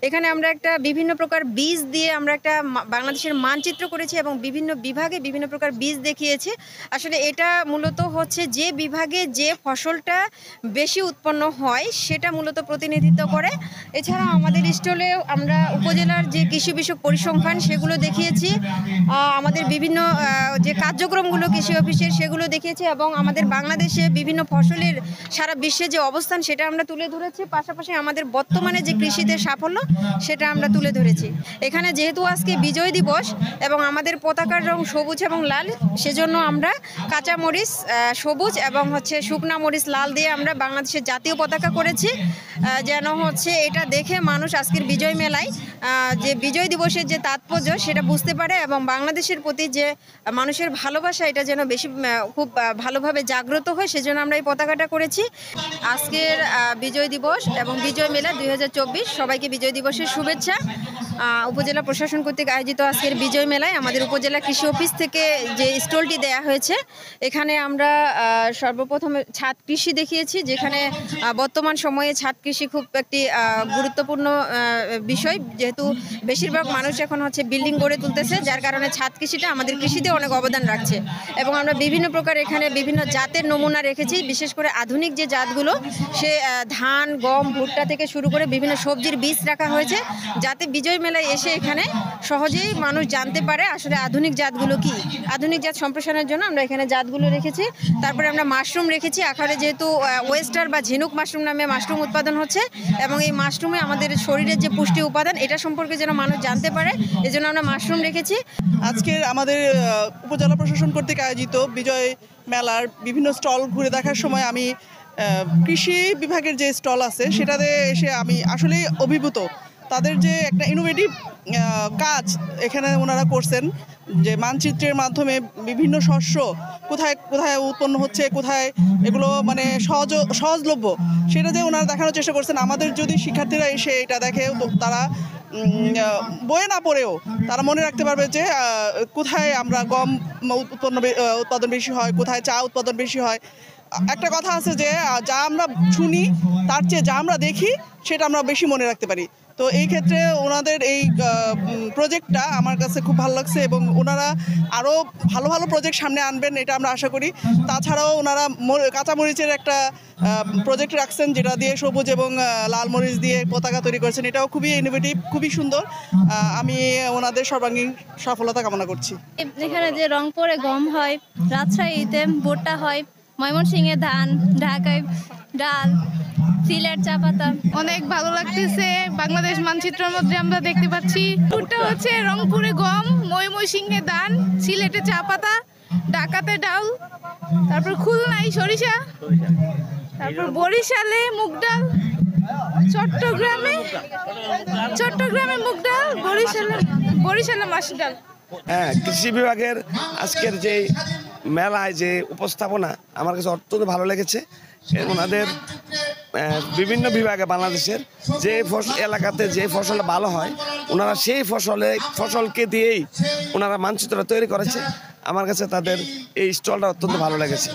এখানে আমরা একটা বিভিন্ন প্রকার বীজ দিয়ে আমরা একটা বাংলাদেশের মানচিত্র করেছি এবং বিভিন্ন বিভাগে বিভিন্ন প্রকার বীজ দেখিয়েছি। আসলে এটা মূলত হচ্ছে যে বিভাগে যে ফসলটা বেশি উৎপন্ন হয় সেটা মূলত প্রতিনিধিত্ব করে। এছাড়া আমাদের স্টলে আমরা উপজেলার যে কৃষি বিষয়ক পরিসংখ্যান সেগুলো দেখিয়েছি, আমাদের বিভিন্ন যে কার্যক্রমগুলো কৃষি অফিসের সেগুলো দেখিয়েছি এবং আমাদের বাংলাদেশে বিভিন্ন ফসলের সারা বিশ্বে যে অবস্থান সেটা আমরা তুলে ধরেছি। পাশাপাশি আমাদের বর্তমানে যে কৃষিতে সাফল্য সেটা আমরা তুলে ধরেছি। এখানে যেহেতু আজকে বিজয় দিবস এবং আমাদের পতাকার রং সবুজ এবং লাল, সেজন্য আমরা কাঁচা মরিচ সবুজ এবং শুকনা মরিচ লাল দিয়ে আমরা বাংলাদেশের জাতীয় পতাকা করেছি, যেন এটা দেখে মানুষ আজকের বিজয় মেলায় যে বিজয় দিবসের যে তাৎপর্য সেটা বুঝতে পারে এবং বাংলাদেশের প্রতি যে মানুষের ভালোবাসা এটা যেন বেশি খুব ভালোভাবে জাগ্রত হয়, সেজন্য আমরা এই পতাকাটা করেছি। আজকের বিজয় দিবস এবং বিজয় মেলা 2024 সবাইকে বিজয় দিবসের শুভেচ্ছা। উপজেলা প্রশাসন কর্তৃক আয়োজিত আজকের বিজয় মেলায় আমাদের উপজেলা কৃষি অফিস থেকে যে স্টলটি দেয়া হয়েছে, এখানে আমরা সর্বপ্রথমে ছাদ কৃষি দেখিয়েছি, যেখানে বর্তমান সময়ে ছাদ কৃষি খুব একটি গুরুত্বপূর্ণ বিষয়, যেহেতু বেশিরভাগ মানুষ এখন বিল্ডিং গড়ে তুলতেছে, যার কারণে ছাদ কৃষিটা আমাদের কৃষিতে অনেক অবদান রাখছে। এবং আমরা বিভিন্ন প্রকার এখানে বিভিন্ন জাতের নমুনা রেখেছি, বিশেষ করে আধুনিক যে জাতগুলো সে ধান, গম, ভুট্টা থেকে শুরু করে বিভিন্ন সবজির বীজ রাখা হয়েছে, যাতে বিজয় মেলায় এসে এখানে সহজেই মানুষ জানতে পারে আসলে আধুনিক জাতগুলো কি। আধুনিক জাত সম্প্রসারণের জন্য আমরা এখানে জাতগুলো রেখেছি। তারপরে আমরা মাশরুম রেখেছি আকারে, যেহেতু ওয়েস্টার বা ঝিনুক মাশরুম নামে মাশরুম উৎপাদন হচ্ছে এবং এই মাশরুমে আমাদের শরীরের যে পুষ্টি উপাদান এটা সম্পর্কে যেন মানুষ জানতে পারে, এজন্য আমরা মাশরুম রেখেছি। আজকের আমাদের উপজেলা প্রশাসন কর্তৃক আয়োজিত বিজয় মেলার বিভিন্ন স্টল ঘুরে দেখার সময় আমি কৃষি বিভাগের যে স্টল আছে সেটাতে এসে আমি আসলেই অভিভূত। তাদের যে একটা ইনোভেটিভ কাজ এখানে ওনারা করছেন, যে মানচিত্রের মাধ্যমে বিভিন্ন শস্য কোথায় কোথায় উৎপন্ন হচ্ছে, কোথায় এগুলো সহজলভ্য সেটা যে ওনারা দেখানোর চেষ্টা করছেন। আমাদের যদি শিক্ষার্থীরা এসে এটা দেখে, তারা বইয়ে না পড়েও তারা মনে রাখতে পারবে যে কোথায় আমরা গম উৎপাদন বেশি হয়, কোথায় চা উৎপাদন বেশি হয়। একটা কথা আছে যে যা আমরা শুনি তার চেয়ে যা আমরা দেখি সেটা আমরা বেশি মনে রাখতে পারি। তো এই ক্ষেত্রে ওনাদের এই প্রজেক্টটা আমার কাছে খুব ভালো লাগছে এবং ওনারা আরও ভালো ভালো প্রজেক্ট সামনে আনবেন এটা আমরা আশা করি। তাছাড়াও ওনারা কাঁচামরিচের একটা প্রজেক্ট রাখছেন, যেটা দিয়ে সবুজ এবং লাল মরিচ দিয়ে পতাকা তৈরি করেছেন। এটাও খুবই ইনোভেটিভ, খুবই সুন্দর। আমি ওনাদের সর্বাঙ্গীন সফলতা কামনা করছি। এখানে যে রংপুরে গম হয়, রাজশাহীতে ভুট্টা হয়, ময়মনসিংহে ধান, ঢাকায় ডাল, সিলেট চা পাতা। অনেক ভালো লাগতেছে। বাংলাদেশ মানচিত্রের মধ্যে আমরা দেখতে পাচ্ছি ভুট্টা হচ্ছে রংপুরে গম, ময়মনসিংহে ধান, সিলেটে চা পাতা, ঢাকাতে ডাল, তারপর খুলনায় সরিষা, তারপর বরিশালে মুগ ডাল, চট্টগ্রামে মুগ ডাল, বরিশালে মাসি ডাল। হ্যাঁ, কৃষি বিভাগের আজকের যে মেলায় যে উপস্থাপনা আমার কাছে অত্যন্ত ভালো লেগেছে। ওনাদের বিভিন্ন বিভাগে বাংলাদেশের যে এলাকাতে যে ফসল ভালো হয় ওনারা সেই ফসলকে দিয়েই ওনারা মানচিত্র তৈরি করেছে। আমার কাছে তাদের এই স্টলটা অত্যন্ত ভালো লেগেছে।